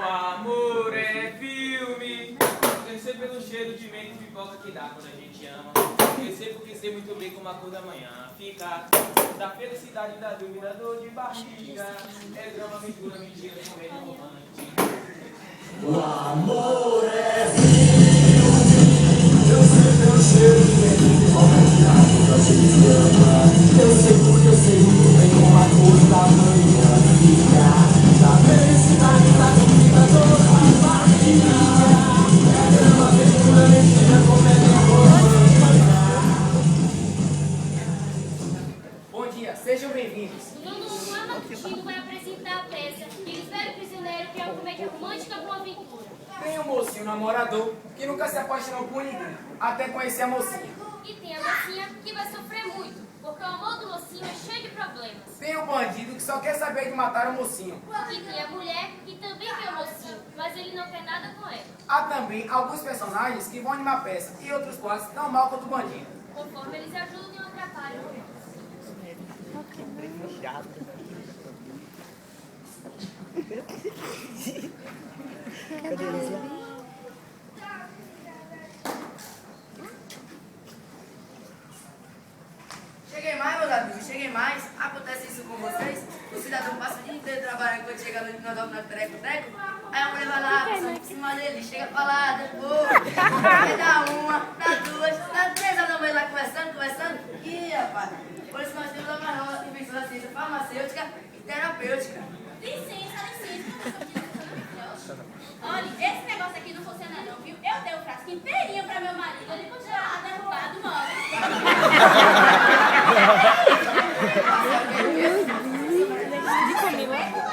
amor é filme. Eu sei pelo cheiro de menta e pipoca que dá quando a gente ama. Eu sei porque sei muito bem como a cor da manhã fica. Da felicidade, da dúvida, dor de barriga. É drama, aventura, mentira, comédia romântica. O amor é filme. Eu sei pelo cheiro de menta e pipoca que dá quando a gente ama. Eu sei porque eu sei muito bem como a cor da manhã fica. Da felicidade, da dúvida, dor de barriga. Bom dia, sejam bem-vindos. O Nuno Matutino vai apresentar a peça Lisbelo Prisioneiro, que é uma comédia romântica com aventura. Tem um mocinho namorador que nunca se apaixonou por ninguém, até conhecer a mocinha. E tem a mocinha que vai sofrer muito, porque o amor do mocinho é cheio de problemas. Tem um bandido que só quer saber de matar o mocinho. E tem a mulher que também quer o mocinho, mas ele não quer nada com ela. Há também alguns personagens que vão animar a peça e outros quase tão mal quanto o bandido. Conforme eles ajudam e atrapalham. Cheguei mais, meus amigos, cheguei mais. Acontece isso com vocês? O cidadão passa o dia inteiro trabalhando quando chega no treco-treco. Aí a mulher vai lá, passa por cima dele, chega a falar depois. Vai dar uma, dá duas, dá três, a mulher lá conversando. Ih, rapaz, por isso nós temos a mais nova invenção da ciência farmacêutica e terapêutica. Licença. Olha, esse negócio aqui não funciona não, viu? Eu dei o frasco inteirinho pra meu marido, ele continua derrubado, mano.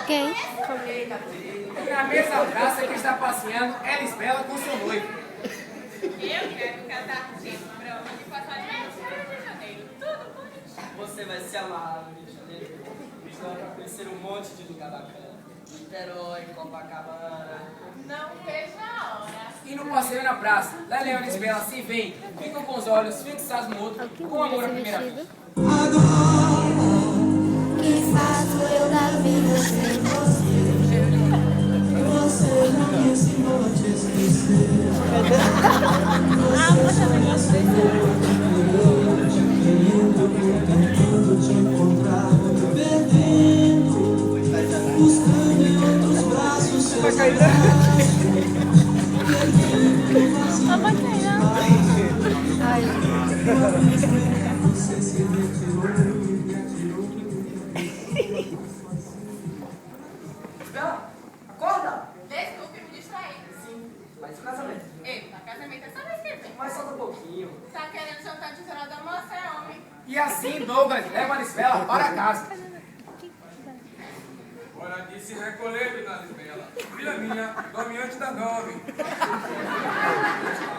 Quem? E na mesma praça que está passeando Elisbela com seu noivo. Eu quero casar contigo, Brama, de passagem no Rio de Janeiro. Tudo bonitinho. Você vai se amar no Rio de Janeiro. Você vai conhecer um monte de lugar bacana. Niterói, Copacabana. Não vejo a hora. E no passeio na praça, Lélia e Elisbela se veem, ficam com os olhos fixados no outro, com amor à primeira vista. Que faço eu da vida sem você? Você não me ensinou a te esquecer. Você só me ensinou a te querer. Tentando te encontrar, perdendo, buscando em outros braços seus abraços. Perdendo vazio. Você se retirou. Bela, acorda! Desculpe me distrair. Sim, mas o casamento. Eita, casamento é só mês que vem. Mas solta um pouquinho. Tá querendo jantar de cena da moça, é homem. E assim Douglas leva Elisbela para casa. Hora de se recolher, dona Lisbela. Filha minha, dorme antes das 9. Não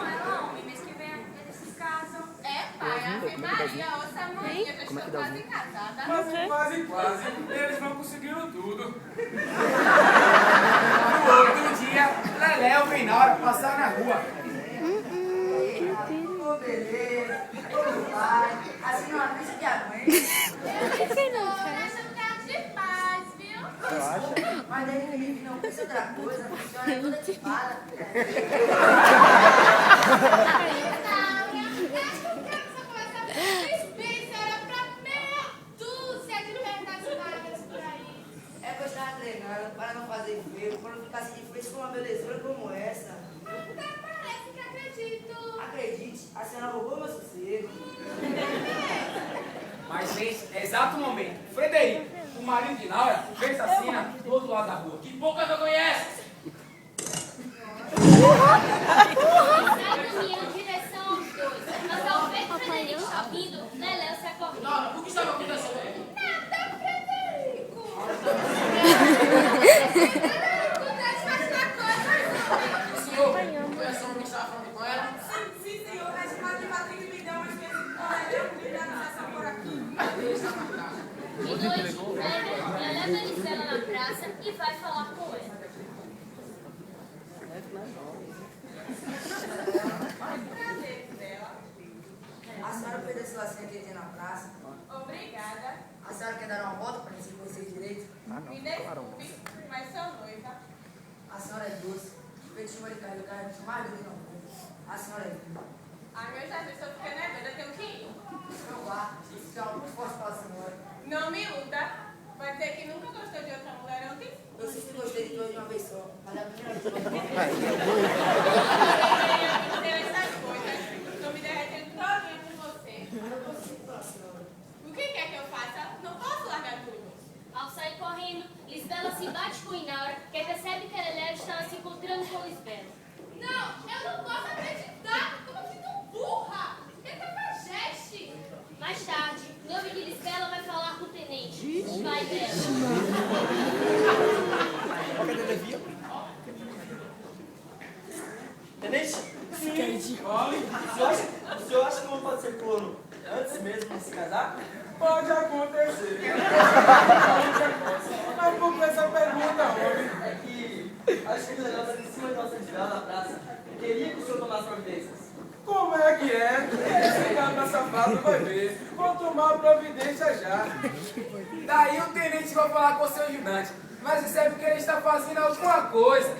é homem, mês que vem eles se casam. É, pai, Ave Maria, ouça a mãe, eu estou quase casada. Quase. Eles vão conseguindo tudo. No outro dia, Leléo vem na hora passar na rua. Ô, beleza. Ô, pai. Assim não avisa que aguenta. De paz, viu? Mas daí ninguém não pensa outra coisa. A senhora é toda tipada. É que eu estava treinando para não fazer feio, para não ficar assim de frente com uma belezura como essa. Parece que acredito. Acredite, a senhora roubou meu sossego. Mas nesse exato momento, Frederico, o marido de Laura, fez a cena do outro lado da rua, que poucas eu conheço. Caminhando em direção aos dois. Mas ao ver que Frederico está vindo, Leléo se acordou. Laura, o que estava acontecendo? Nada, Frederico. Senhor, foi essa homem que estava falando com ela? Sim, senhor. A escola de Patrick me deu umas vezes de organização por aqui. De noite, leva Elisbela na praça e vai falar com ela. A senhora fez esse lacinho aqui na praça. Obrigada. A senhora quer dar uma volta para a gente conhecer direito? Me desculpe, mas sou noiva. A senhora é doce. Feitiço de carne, eu quero mais doce não. A senhora aí. Ai, meu Jesus, estou ficando bêbada, eu tenho que ir. Não vá, isso é algo forte para a senhora. Não me iluda. Vai dizer que nunca gostou de outra mulher antes? Eu sempre gostei de duas de uma vez só, mas a primeira vez Eu não essas coisas. Estou me derretendo todinha por você. O que quer que eu faça? Não posso largar tudo. Ao sair correndo, Lisbela se bate com Inaura, que percebe que Lelé estava se encontrando com Lisbela. Não, eu não posso acreditar. Como eu fui tão burra. Que cafajeste. Mais tarde, Nome que Lisbela vai falar com o tenente, o pai dela. Tenente? Sim. O senhor acha que não pode ser corno antes mesmo de se casar? Pode acontecer. Mas por que essa pergunta, homem? É que acho que o negócio aqui em cima de nossa Lisbela na praça queria que o senhor tomasse providências. Como é que é? Esse cabra safado vai ver. Vou tomar providência já. Daí o tenente vai falar com o seu ajudante. Mas percebe que ele está fazendo alguma coisa.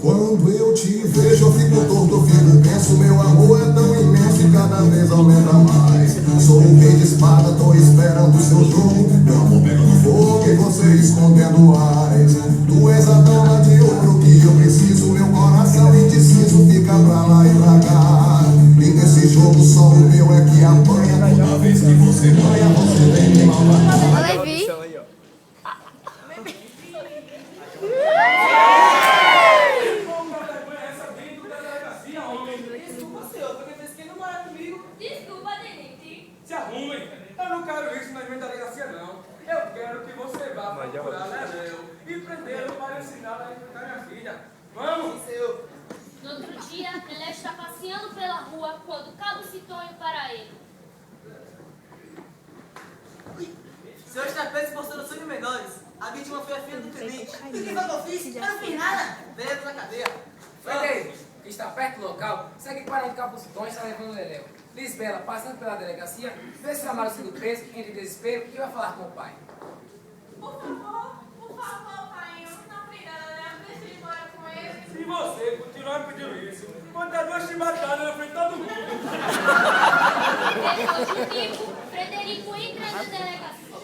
Quando eu te vejo eu fico torto, eu fico penso. Meu amor é tão imenso e cada vez aumenta mais. Sou o rei de espada, tô esperando o seu jogo. Meu amor pegando fogo e você escondendo as. Tu és a dama de ouro que eu preciso. Meu coração indeciso fica pra lá e pra cá. Liga esse jogo, só o meu é que apanha. Toda vez que você ganha, você vem me maltratar. Desculpa, tenente. Se arrumem. Eu não quero isso na minha delegacia, não. Eu quero que você vá procurar Leléu e prendê-lo para ensiná-lo a enfrentar minha filha. Vamos! No outro dia, Lelé está passeando pela rua quando Cabo Citonho para ele. Senhores trapezes mostrando sangue menores. A vítima foi a filha do tenente. O que foi que eu fiz? Eu não fiz nada. Dentro da cadeia. Frederico, que está perto do local, segue para onde Cabo Citonho está levando o Leléu. Lisbela, passando pela delegacia, vê seu amado sendo preso, entre desespero, e vai falar com o pai. Por favor, pai, não prenda Leléu, deixa ele embora com ele. Se você continuar pedindo isso, vou dar duas chibatadas na frente de todo mundo. Depois de um tempo, Frederico entra na delegacia.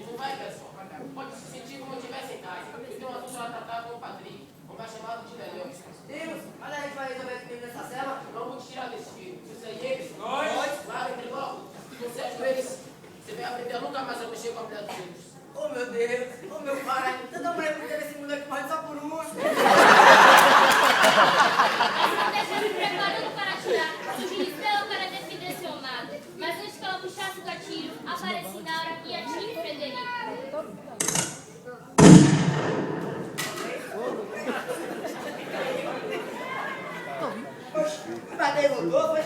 Não vai, pessoal. Pode se sentir como estivesse em casa. Então a sua tratar com o Patrick, como é chamado de Leléu. Deus, mas a gente vai resolver esse menino nessa cela. Vamos tirar desse filho. Se você e eles, Nós. claro, entre logo. Se você ajoelha, você vai aprender a nunca mais a mexer com a mulher dos filhos. Oh meu Deus, oh meu pai, tanta mulher bonita nesse mundo aqui morre só por uma. Ela está se preparando para atirar, surge Lisbela para defender seu amado. Mas antes que ela puxasse o gatilho, aparece Inaura e atira em Frederico. Mas derrotou, foi?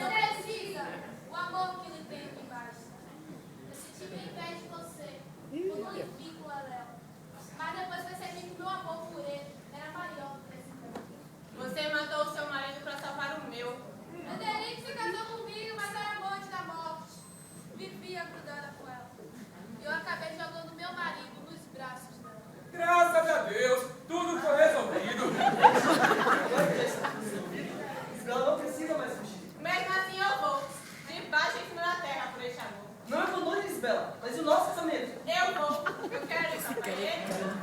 Não precisa. O amor que lhe tenho aqui embaixo. Eu senti bem perto de você. Eu não lhe vi com o Léo. Mas depois percebi que o meu amor por ele era maior do que esse mundo. Você matou o seu marido para salvar o meu. Frederico se casou comigo, mas era amante da morte. Vivia grudada com ela. E eu acabei jogando meu marido nos braços dela. Graças a Deus, tudo foi resolvido. Lisbela não precisa mais fugir. Mesmo assim eu vou. De baixo em cima da terra por este amor. Não abandone Lisbela, mas e o nosso casamento? Eu vou. Eu quero ir, companheiro.